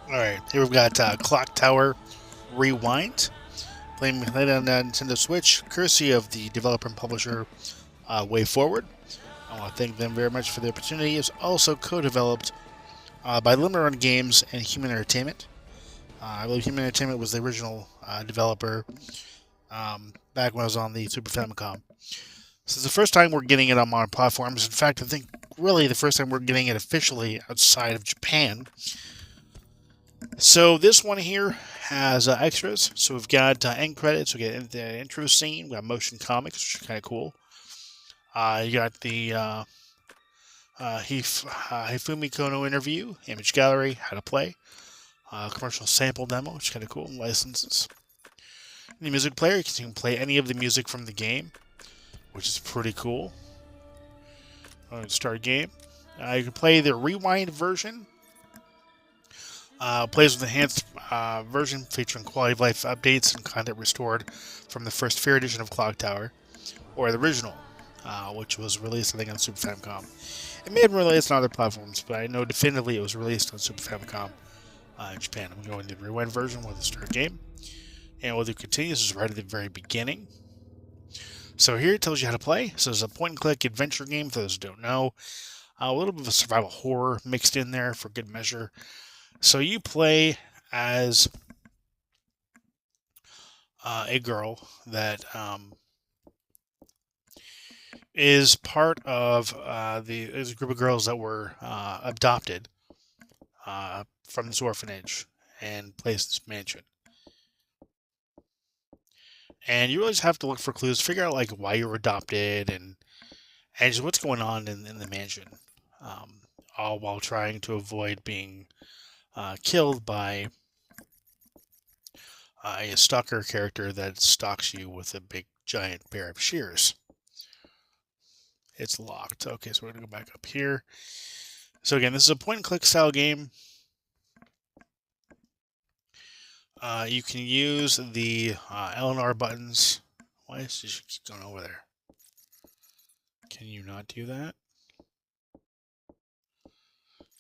Alright, here we've got ClockTower Rewind, playing on Nintendo Switch, courtesy of the developer and publisher Way Forward. I want to thank them very much for the opportunity. It's also co-developed by Limited Run Games and Human Entertainment. I believe Human Entertainment was the original developer back when I was on the Super Famicom. So it's the first time we're getting it on modern platforms. In fact, I think really the first time we're getting it officially outside of Japan. So this one here has extras. So we've got end credits. We get the intro scene. We got motion comics, which is kind of cool. You got the Hifumi Kono interview, image gallery, how to play, commercial sample demo, which is kind of cool, and licenses. In the music player, you can play any of the music from the game, which is pretty cool. Start game. You can play the rewind version. Plays with enhanced version featuring quality of life updates and content restored from the first Fair edition of ClockTower, or the original, which was released, I think, on Super Famicom. It may have been released on other platforms, but I know definitively it was released on Super Famicom in Japan. I'm going to the rewind version with the start game. And we'll do continues is right at the very beginning. So here it tells you how to play. So it's a point-and-click adventure game, for those who don't know. A little bit of a survival horror mixed in there for good measure. So you play as a girl that is part of there's a group of girls that were adopted from this orphanage and placed in this mansion. And you really just have to look for clues, figure out like why you were adopted and just what's going on in the mansion, all while trying to avoid being killed by a stalker character that stalks you with a big giant pair of shears. It's locked. Okay, so we're going to go back up here. So again, this is a point-and-click style game. You can use the L and R buttons. Why is this keep going over there? Can you not do that?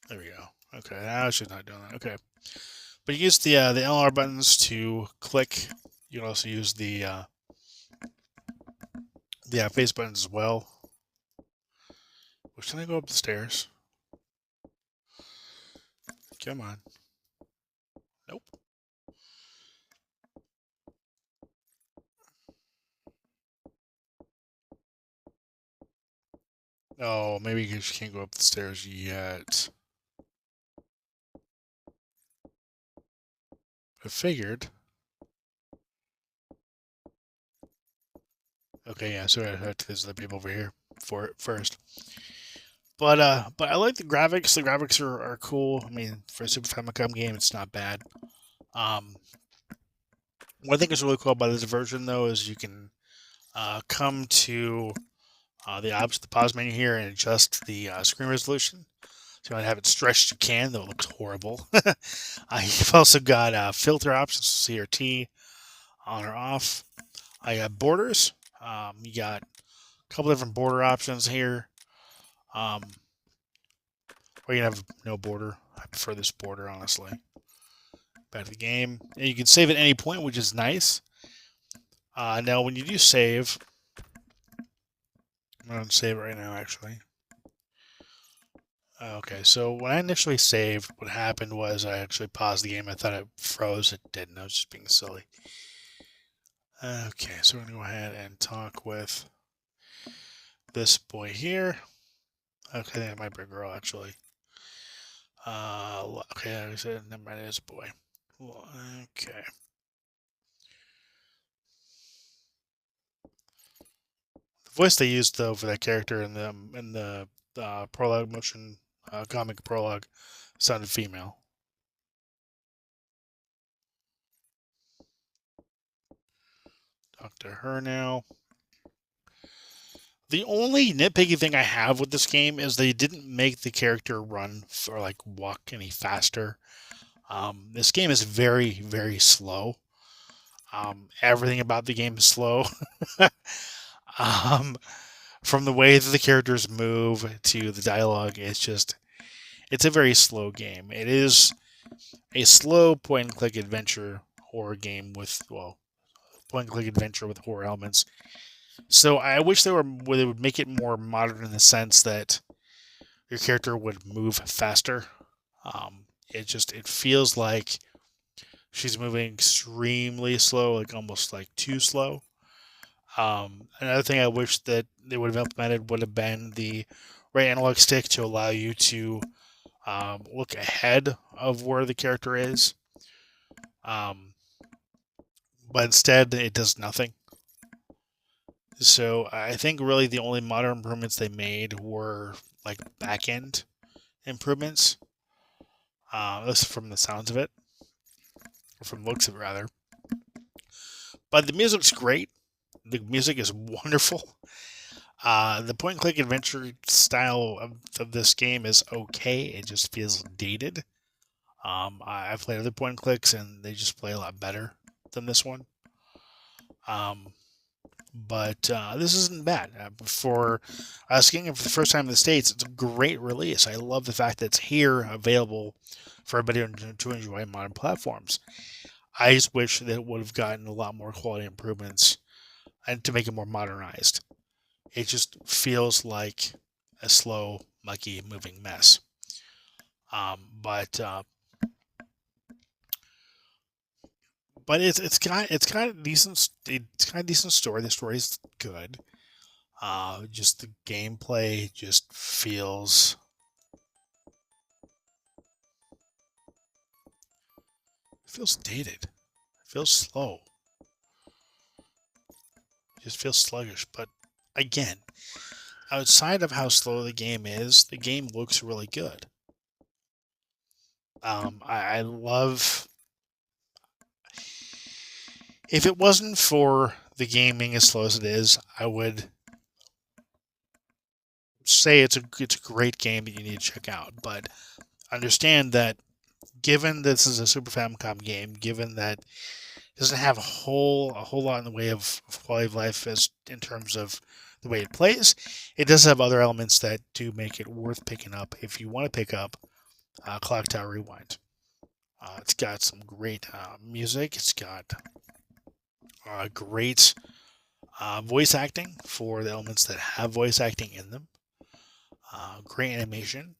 There we go. Okay, now it's just not doing that. Okay, but you use the L and R buttons to click. You can also use the face buttons as well. Which can I go up the stairs? Come on. Nope. Oh, maybe you just can't go up the stairs yet. I figured. Okay, yeah, so I have to visit the people over here for it first. But I like the graphics. The graphics are cool. I mean, for a Super Famicom game, it's not bad. What I think is really cool about this version, though, is you can come to the pause menu here and adjust the screen resolution. So you want to have it stretched, you can, though it looks horrible. You've also got filter options, CRT, on or off. I got borders. You got a couple different border options here. Or you can have no border. I prefer this border, honestly. Back to the game. And you can save at any point, which is nice. Now, when you do save, I'm going to save it right now, actually. Okay, so when I initially saved, what happened was I actually paused the game. I thought it froze. It didn't. I was just being silly. Okay, so we're going to go ahead and talk with this boy here. Okay, that might be a girl, actually. Okay, I said, never mind, it is a boy. Okay. The voice they used, though, for that character in the prologue motion comic prologue sounded female. Talk to her now. The only nitpicky thing I have with this game is they didn't make the character run or like walk any faster. This game is very, very slow. Everything about the game is slow. um, from the way that the characters move to the dialogue, it's a very slow game. It is a slow point-and-click adventure horror game with, well, point-and-click adventure with horror elements. So I wish they would make it more modern in the sense that your character would move faster. It feels like she's moving extremely slow, like almost like too slow. Another thing I wish that they would have implemented would have been the right analog stick to allow you to look ahead of where the character is. Um, but instead, it does nothing. So I think really the only modern improvements they made were like back end improvements. At least from the sounds of it, or from the looks of it rather. But the music's great. The music is wonderful. The point and click adventure style of this game is okay. It just feels dated. I've played other point and clicks and they just play a lot better than this one. But this isn't bad. For us getting it for the first time in the States, it's a great release. I love the fact that it's here available for everybody to enjoy modern platforms. I just wish that it would have gotten a lot more quality improvements and to make it more modernized. It just feels like a slow, mucky, moving mess. But it's got a decent story. The story's good. Just the gameplay just feels dated. It feels slow. It just feels sluggish. But again, outside of how slow the game is, the game looks really good. I love. If it wasn't for the gaming as slow as it is, I would say it's a great game that you need to check out. But understand that given this is a Super Famicom game, given that it doesn't have a whole lot in the way of quality of life as in terms of the way it plays, it does have other elements that do make it worth picking up if you want to pick up ClockTower Rewind. It's got some great music. It's got great voice acting for the elements that have voice acting in them. Great animation.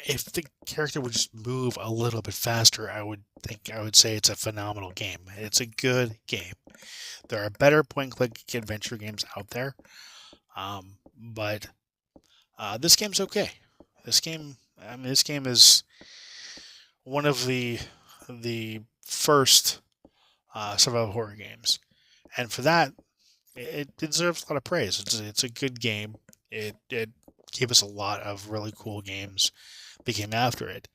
If the character would just move a little bit faster, I would say it's a phenomenal game. It's a good game. There are better point-and-click adventure games out there, but this game's okay. This game is one of the first survival horror games, and for that, it deserves a lot of praise. It's a good game. It gave us a lot of really cool games that came after it.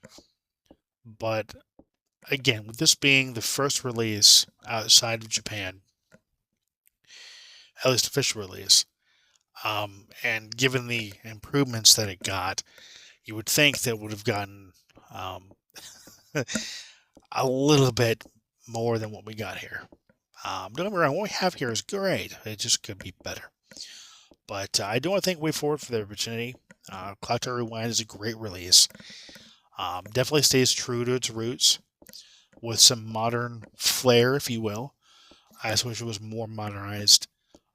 But again, with this being the first release outside of Japan, at least official release, and given the improvements that it got, you would think that it would have gotten a little bit more than what we got here. Don't get me wrong, what we have here is great. It just could be better. But I do want to thank WayForward for their opportunity. ClockTower Rewind is a great release. Definitely stays true to its roots with some modern flair, if you will. I just wish it was more modernized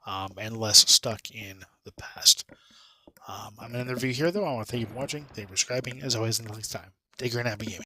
and less stuck in the past. I'm going to end the review here, though. I want to thank you for watching. Thank you for subscribing. As always, until next time, take care and happy gaming.